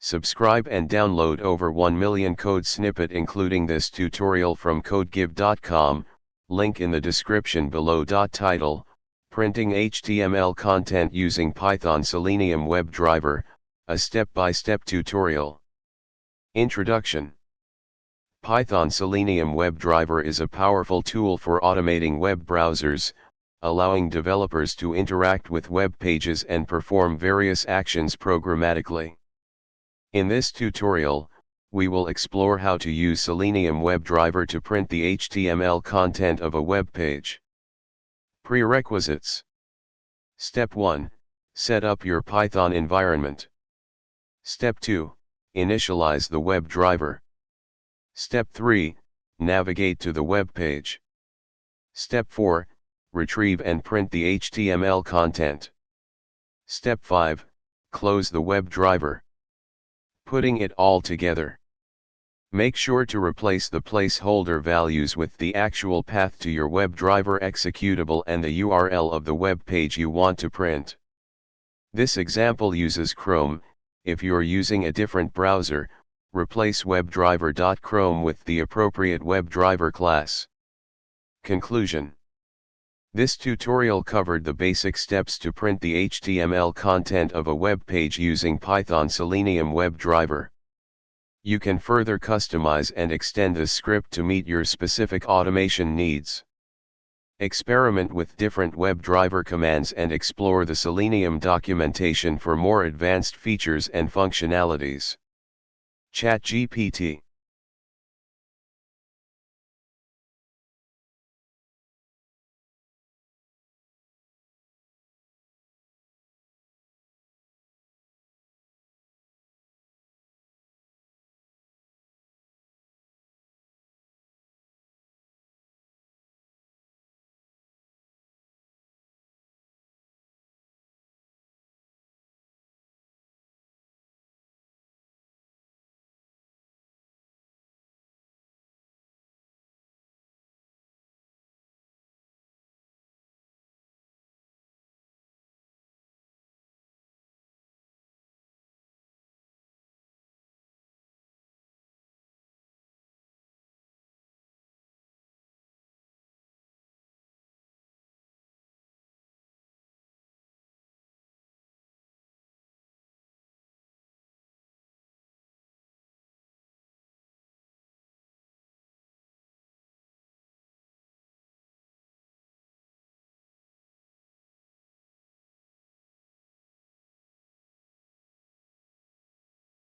Subscribe and download over 1 million code snippet including this tutorial from codegive.com, link in the description below. Title: Printing HTML content using Python Selenium WebDriver, a step-by-step tutorial. Introduction. Python Selenium WebDriver is a powerful tool for automating web browsers, allowing developers to interact with web pages and perform various actions programmatically. In this tutorial, we will explore how to use Selenium WebDriver to print the HTML content of a web page. Prerequisites. Step 1. Set up your Python environment. Step 2. Initialize the WebDriver. Step 3. Navigate to the web page. Step 4. Retrieve and print the HTML content. Step 5. Close the WebDriver. Putting it all together. Make sure to replace the placeholder values with the actual path to your WebDriver executable and the URL of the web page you want to print. This example uses Chrome. If you're using a different browser, replace webdriver.chrome with the appropriate WebDriver class. Conclusion. This tutorial covered the basic steps to print the HTML content of a web page using Python Selenium WebDriver. You can further customize and extend the script to meet your specific automation needs. Experiment with different WebDriver commands and explore the Selenium documentation for more advanced features and functionalities. ChatGPT.